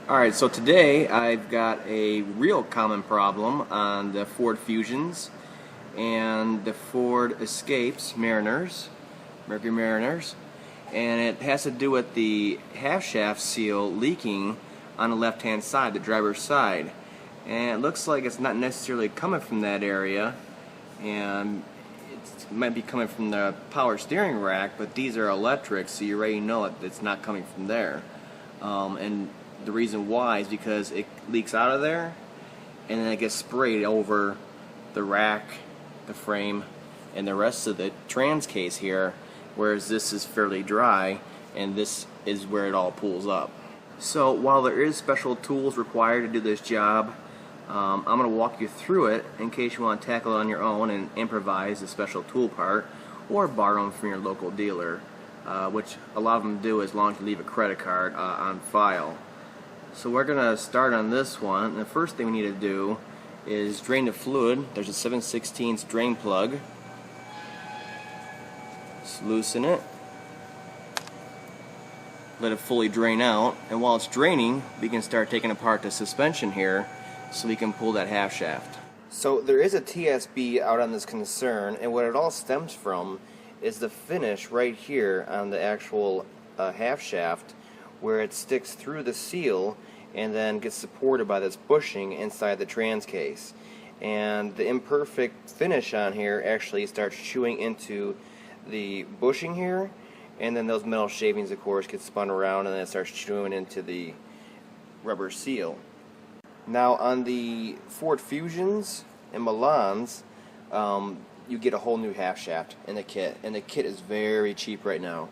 Alright, so today I've got a real common problem on the Ford Fusions and the Ford Escapes Mariners, Mercury Mariners, and it has to do with the half shaft seal leaking on the left hand side, the driver's side. And it looks like it's not necessarily coming from that area, and it might be coming from the power steering rack, but these are electric, so you already know it's not coming from there. And the reason why is because it leaks out of there and then it gets sprayed over the rack, the frame, and the rest of the trans case here, whereas this is fairly dry and this is where it all pulls up. So while there is special tools required to do this job, I'm going to walk you through it in case you want to tackle it on your own and improvise a special tool part or borrow them from your local dealer, which a lot of them do as long as you leave a credit card on file. So we're going to start on this one, and the first thing we need to do is drain the fluid. There's a 7/16 drain plug. Just loosen it. Let it fully drain out, and while it's draining, we can start taking apart the suspension here so we can pull that half shaft. So there is a TSB out on this concern, and what it all stems from is the finish right here on the actual half shaft, where it sticks through the seal and then gets supported by this bushing inside the trans case. And the imperfect finish on here actually starts chewing into the bushing here, and then those metal shavings, of course, get spun around and then it starts chewing into the rubber seal. Now on the Ford Fusions and Milans, you get a whole new half shaft in the kit, and the kit is very cheap right now.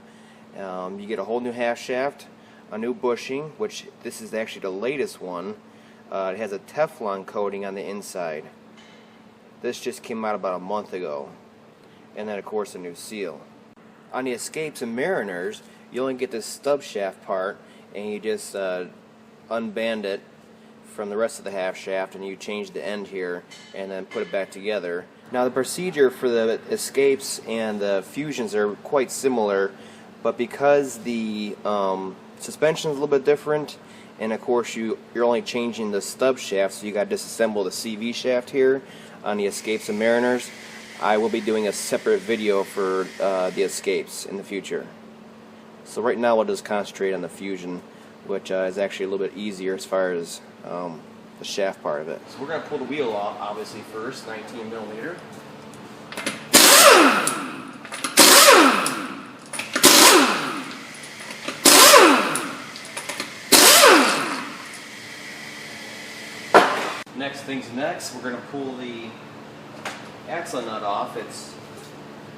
You get a whole new half shaft, a new bushing, which this is actually the latest one. It has a Teflon coating on the inside. This just came out about a month ago. And then of course a new seal. On the Escapes and Mariners, you only get this stub shaft part, and you just unband it from the rest of the half shaft, and you change the end here and then put it back together. Now the procedure for the Escapes and the Fusions are quite similar, but because the suspension is a little bit different, and of course you're only changing the stub shaft, so you got to disassemble the CV shaft here on the Escapes and Mariners. I will be doing a separate video for the Escapes in the future. So right now we'll just concentrate on the Fusion, which is actually a little bit easier as far as the shaft part of it. So we're going to pull the wheel off, obviously first, 19mm. Next thing's next, we're going to pull the axle nut off. It's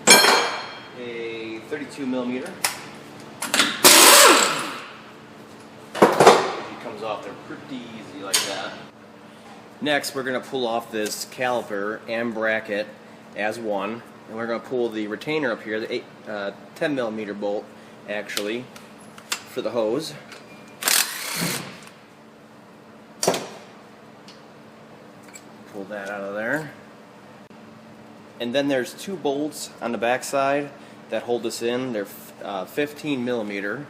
a 32mm. It comes off there pretty easy like that. Next, we're going to pull off this caliper and bracket as one, and we're going to pull the retainer up here, the 10mm bolt actually, for the hose. Pull that out of there. And then there's two bolts on the back side that hold this in. They're 15mm.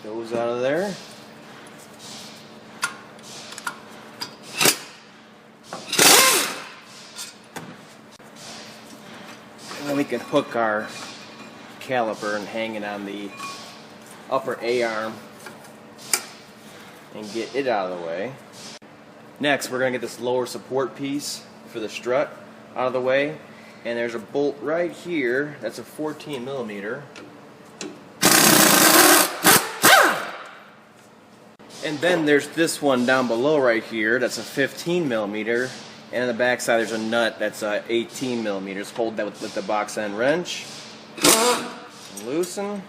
Those out of there. And then we can hook our caliper and hang it on the upper A-arm and get it out of the way. Next, we're going to get this lower support piece for the strut out of the way, and there's a bolt right here that's a 14mm. And then there's this one down below right here that's a 15mm, and on the back side there's a nut that's 18mm. Hold that with the box end wrench. Loosen.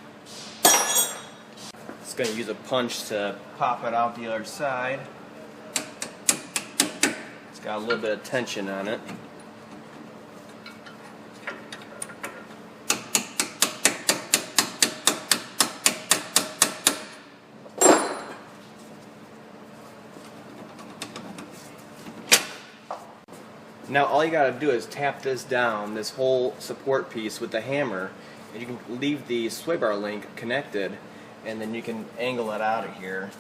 It's going to use a punch to pop it out the other side. It's got a little bit of tension on it. Now all you gotta do is tap this down, this whole support piece with the hammer, and you can leave the sway bar link connected, and then you can angle it out of here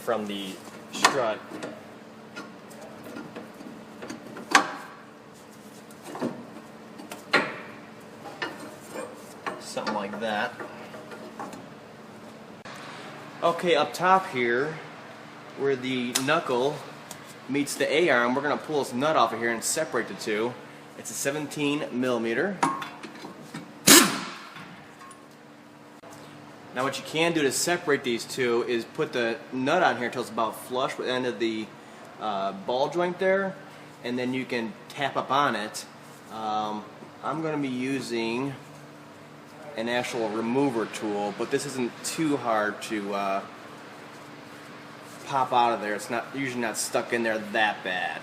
from the strut. Something like that. Okay, up top here, where the knuckle meets the A-arm, we're going to pull this nut off of here and separate the two. It's a 17 millimeter. Now what you can do to separate these two is put the nut on here until it's about flush with the end of the ball joint there, and then you can tap up on it. I'm going to be using an actual remover tool, but this isn't too hard to pop out of there. It's not usually not stuck in there that bad.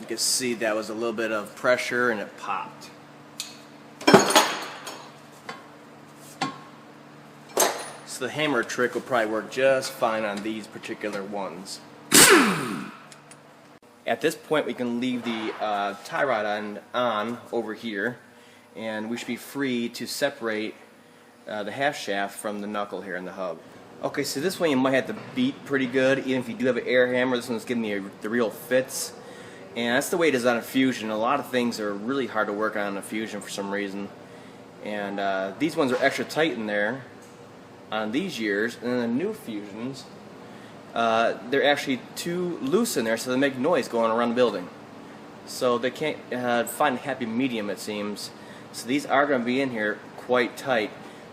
You can see that was a little bit of pressure and it popped. So the hammer trick will probably work just fine on these particular ones. At this point we can leave the tie rod on over here, and we should be free to separate the half shaft from the knuckle here in the hub. Okay, so this one you might have to beat pretty good, even if you do have an air hammer. This one's giving me the real fits, and that's the way it is on a Fusion. A lot of things are really hard to work on a Fusion for some reason, and these ones are extra tight in there on these years, and then the new Fusions, they're actually too loose in there, so they make noise going around the building. So they can't find a happy medium, it seems. So these are going to be in here quite tight.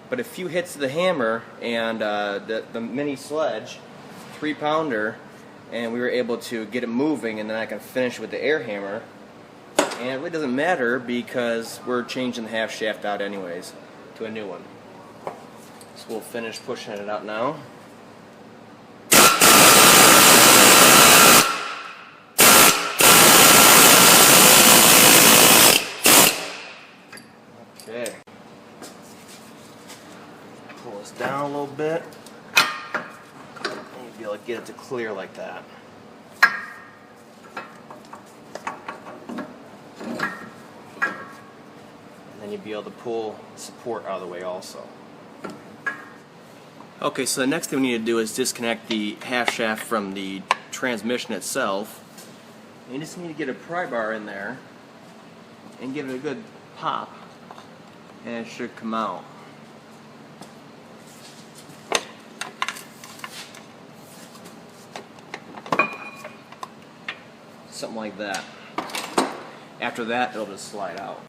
But a few hits of the hammer and the mini sledge, 3-pounder, and we were able to get it moving, and then I can finish with the air hammer. And it really doesn't matter because we're changing the half shaft out anyways to a new one. So we'll finish pushing it out now. Okay. Pull this down a little bit. And you'll be able to get it to clear like that. And then you'll be able to pull support out of the way also. Okay, so the next thing we need to do is disconnect the half shaft from the transmission itself. And you just need to get a pry bar in there and give it a good pop, and it should come out. Something like that. After that, it'll just slide out.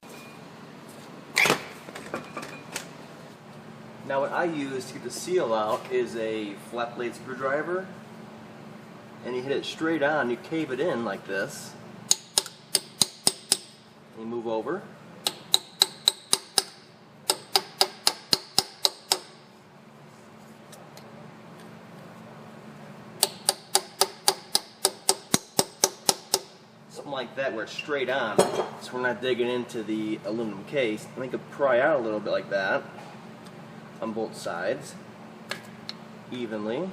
Now what I use to get the seal out is a flat blade screwdriver, and you hit it straight on, you cave it in like this, and you move over. Something like that where it's straight on, so we're not digging into the aluminum case. And we can pry out a little bit like that on both sides, evenly. And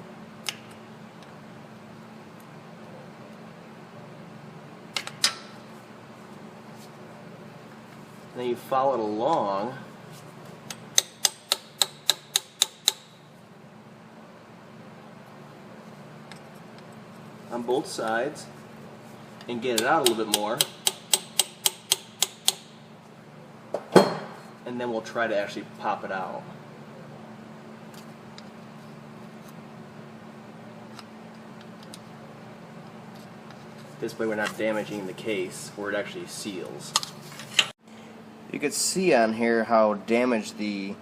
then you follow it along on both sides and get it out a little bit more, and then we'll try to actually pop it out. This way we're not damaging the case where it actually seals. You can see on here how damaged the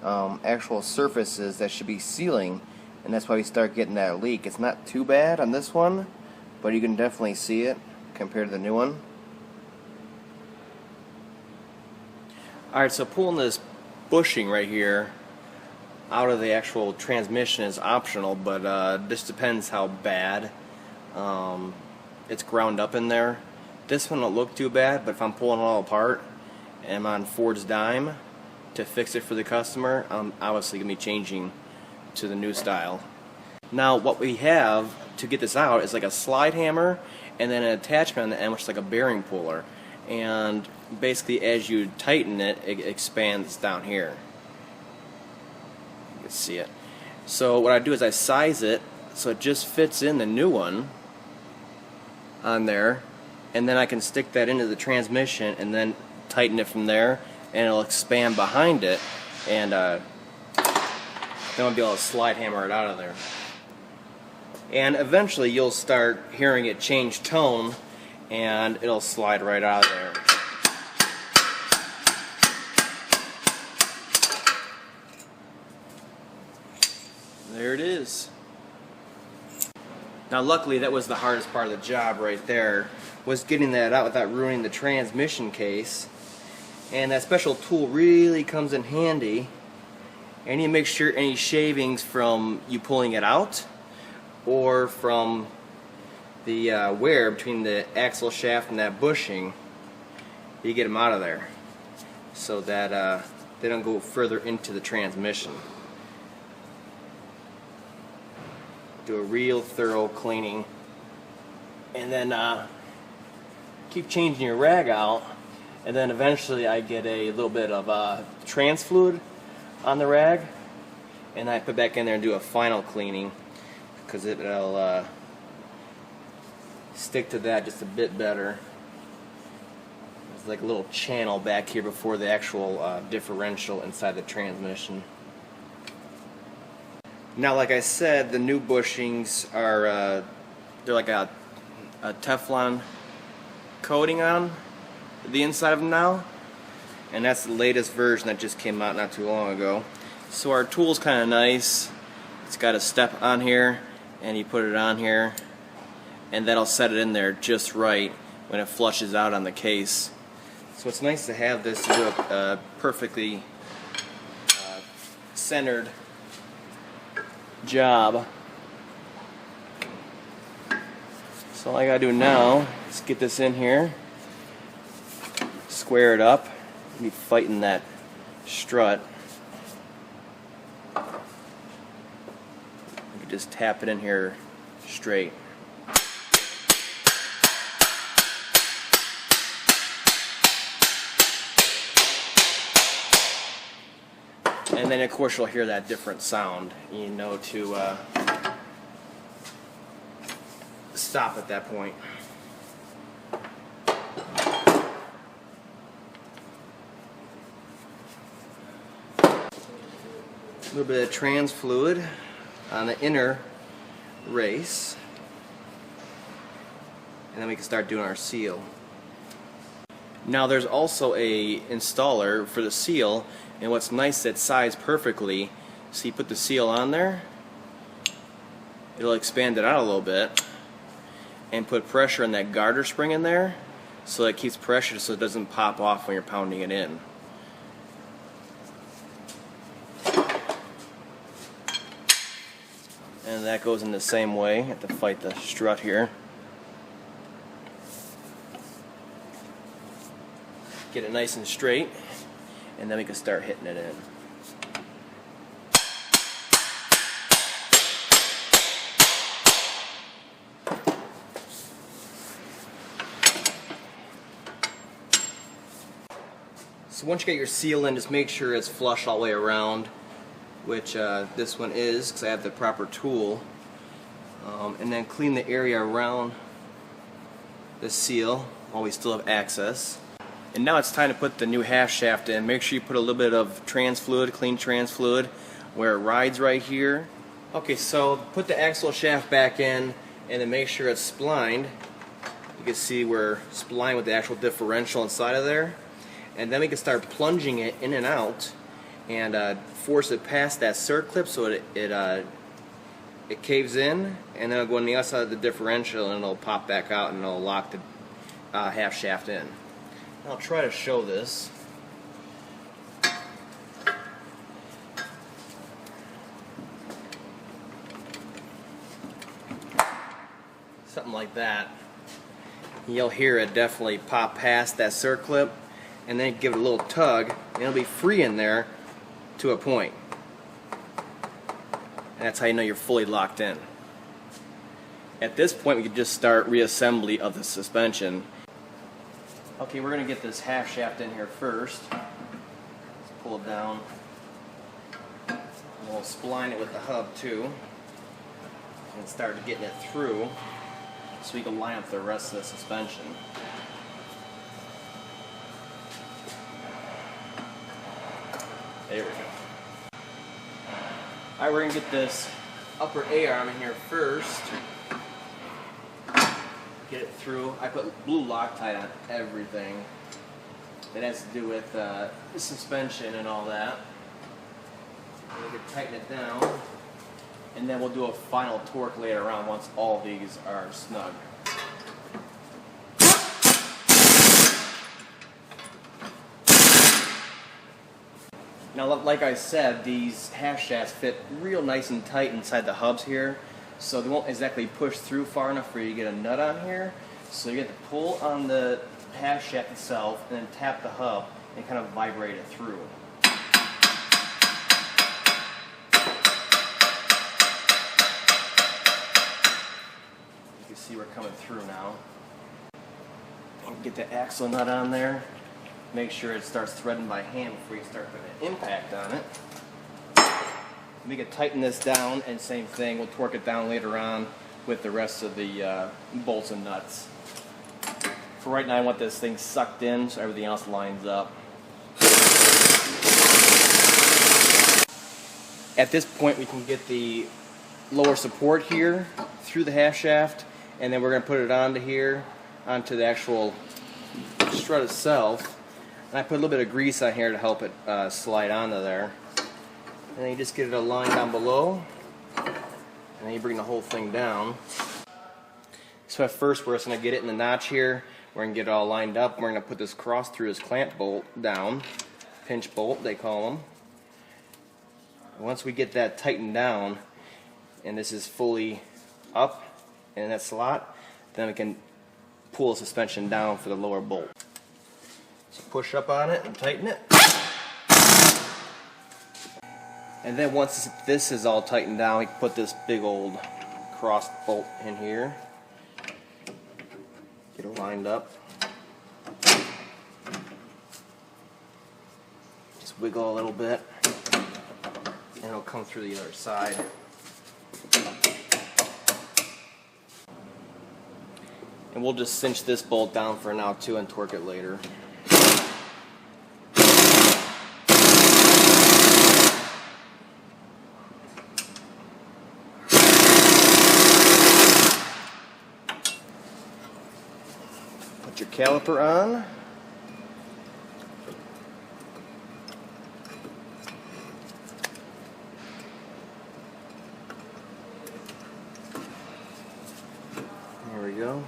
actual surface is that should be sealing, and that's why we start getting that leak. It's not too bad on this one, but you can definitely see it compared to the new one. Alright, so pulling this bushing right here out of the actual transmission is optional, but this depends how bad it's ground up in there. This one won't look too bad, but if I'm pulling it all apart and I'm on Ford's dime to fix it for the customer, I'm obviously going to be changing to the new style. Now what we have to get this out is like a slide hammer and then an attachment on the end which is like a bearing puller, and basically as you tighten it, it expands down here. You can see it. So what I do is I size it so it just fits in the new one on there, and then I can stick that into the transmission and then tighten it from there, and it'll expand behind it, and then I'll be able to slide hammer it out of there. And eventually you'll start hearing it change tone, and it'll slide right out of there. There it is. Now luckily that was the hardest part of the job right there, was getting that out without ruining the transmission case. And that special tool really comes in handy. And you make sure any shavings from you pulling it out or from the wear between the axle shaft and that bushing, you get them out of there so that they don't go further into the transmission. Do a real thorough cleaning, and then keep changing your rag out, and then eventually I get a little bit of trans fluid on the rag, and I put back in there and do a final cleaning because it'll stick to that just a bit better. There's like a little channel back here before the actual differential inside the transmission. Now, like I said, the new bushings are they're like a Teflon coating on the inside of them now, and that's the latest version that just came out not too long ago. So our tool's kind of nice. It's got a step on here, and you put it on here, and that'll set it in there just right when it flushes out on the case. So it's nice to have this to do a perfectly centered job. So all I gotta do now is get this in here, square it up, be fighting that strut. You can just tap it in here straight. And then of course you'll hear that different sound. You know to stop at that point. A little bit of trans fluid on the inner race, and then we can start doing our seal. Now there's also a installer for the seal, and what's nice, it sized perfectly. So you put the seal on there, it'll expand it out a little bit, and put pressure on that garter spring in there, so it keeps pressure so it doesn't pop off when you're pounding it in. And that goes in the same way. You have to fight the strut here. Get it nice and straight, and then we can start hitting it in. So once you get your seal in, just make sure it's flush all the way around, which this one is because I have the proper tool. And then clean the area around the seal while we still have access. And now it's time to put the new half shaft in. Make sure you put a little bit of trans fluid, clean trans fluid, where it rides right here. Okay, so put the axle shaft back in, and then make sure it's splined. You can see we're splined with the actual differential inside of there. And then we can start plunging it in and out, and force it past that circlip so it caves in, and then it'll go on the outside of the differential, and it'll pop back out, and it'll lock the half shaft in. I'll try to show this. Something like that. You'll hear it definitely pop past that circlip, and then give it a little tug, and it'll be free in there to a point. And that's how you know you're fully locked in. At this point, we can just start reassembly of the suspension. Okay, we're going to get this half shaft in here first. Let's pull it down. And we'll spline it with the hub too. And start getting it through so we can line up the rest of the suspension. There we go. Alright, we're going to get this upper A-arm in here first. Get it through. I put blue Loctite on everything. It has to do with the suspension and all that. We can tighten it down, and then we'll do a final torque later on once all these are snug. Now, like I said, these half shafts fit real nice and tight inside the hubs here. So they won't exactly push through far enough for you to get a nut on here. So you get to pull on the half shaft itself and then tap the hub and kind of vibrate it through. You can see we're coming through now. And get the axle nut on there. Make sure it starts threading by hand before you start putting an impact on it. We can tighten this down, and same thing, we'll torque it down later on with the rest of the bolts and nuts. For right now, I want this thing sucked in so everything else lines up. At this point, we can get the lower support here through the half shaft, and then we're going to put it onto here, onto the actual strut itself. And I put a little bit of grease on here to help it slide onto there. And then you just get it aligned down below, and then you bring the whole thing down. So at first we're just going to get it in the notch here. We're going to get it all lined up. We're going to put this cross through this clamp bolt down, pinch bolt they call them. Once we get that tightened down, and this is fully up in that slot, then we can pull the suspension down for the lower bolt. So push up on it and tighten it. And then once this is all tightened down, we can put this big old cross bolt in here. Get it lined up. Just wiggle a little bit, and it'll come through the other side. And we'll just cinch this bolt down for now too and torque it later. Put your caliper on. There we go.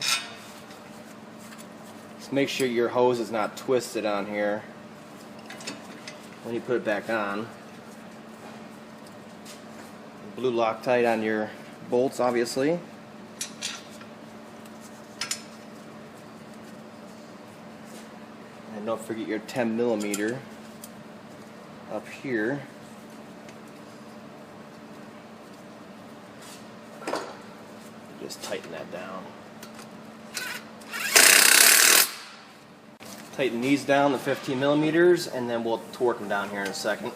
Just make sure your hose is not twisted on here when you put it back on. Blue Loctite on your bolts, obviously. And don't forget your 10mm up here. Just tighten that down. Tighten these down to 15mm, and then we'll torque them down here in a second.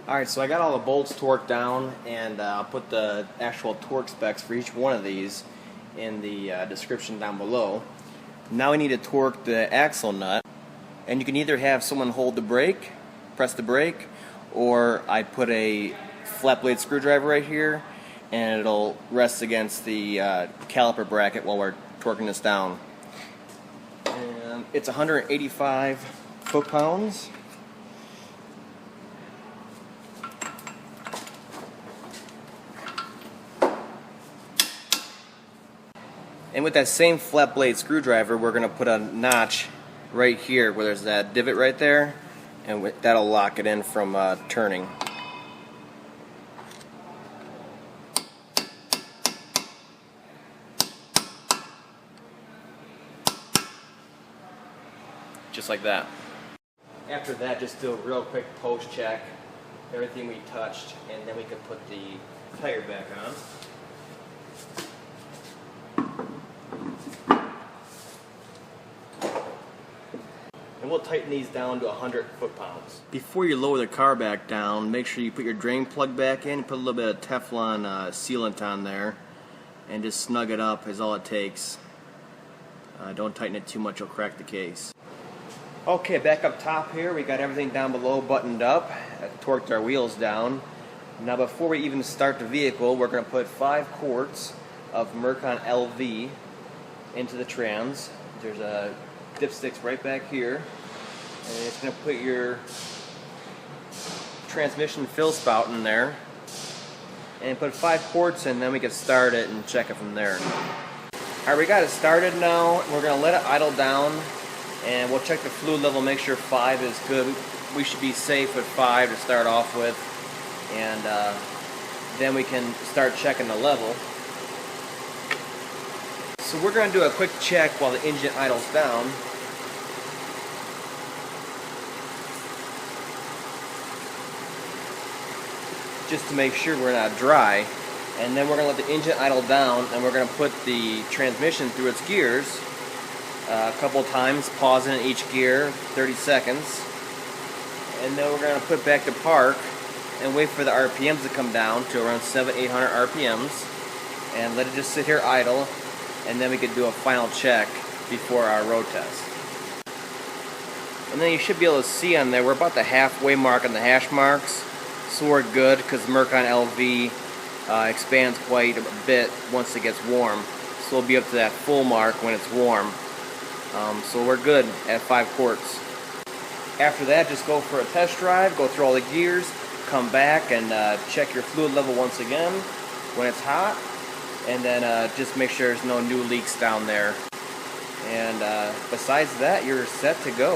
Alright, so I got all the bolts torqued down, and I'll put the actual torque specs for each one of these in the description down below. Now we need to torque the axle nut, and you can either have someone hold the brake, press the brake, or I put a flat blade screwdriver right here, and it'll rest against the caliper bracket while we're torquing this down. And it's 185 foot-pounds. And with that same flat blade screwdriver, we're going to put a notch right here where there's that divot right there, and that'll lock it in from turning. Just like that. After that, just do a real quick post check, everything we touched, and then we can put the tire back on. And we'll tighten these down to 100 foot-pounds. Before you lower the car back down, make sure you put your drain plug back in, put a little bit of Teflon sealant on there, and just snug it up is all it takes. Don't tighten it too much, you'll crack the case. Okay, back up top here, we got everything down below buttoned up, torqued our wheels down. Now before we even start the vehicle, we're going to put 5 quarts of Mercon LV into the trans. There's a dipsticks right back here, and it's going to put your transmission fill spout in there, and put 5 quarts in, then we can start it and check it from there. Alright, we got it started now. We're going to let it idle down, and we'll check the fluid level, make sure 5 is good. We should be safe with 5 to start off with, and then we can start checking the level. So we're going to do a quick check while the engine idles down. Just to make sure we're not dry. And then we're going to let the engine idle down, and we're going to put the transmission through its gears a couple times, pausing in each gear, 30 seconds. And then we're going to put back to park and wait for the RPMs to come down to around 700-800 RPMs, and let it just sit here idle, and then we can do a final check before our road test. And then you should be able to see on there, we're about the halfway mark on the hash marks, so we're good because Mercon LV expands quite a bit once it gets warm, so we'll be up to that full mark when it's warm. So we're good at 5 quarts. After that, just go for a test drive, go through all the gears, come back and check your fluid level once again when it's hot, and then just make sure there's no new leaks down there. And besides that, you're set to go.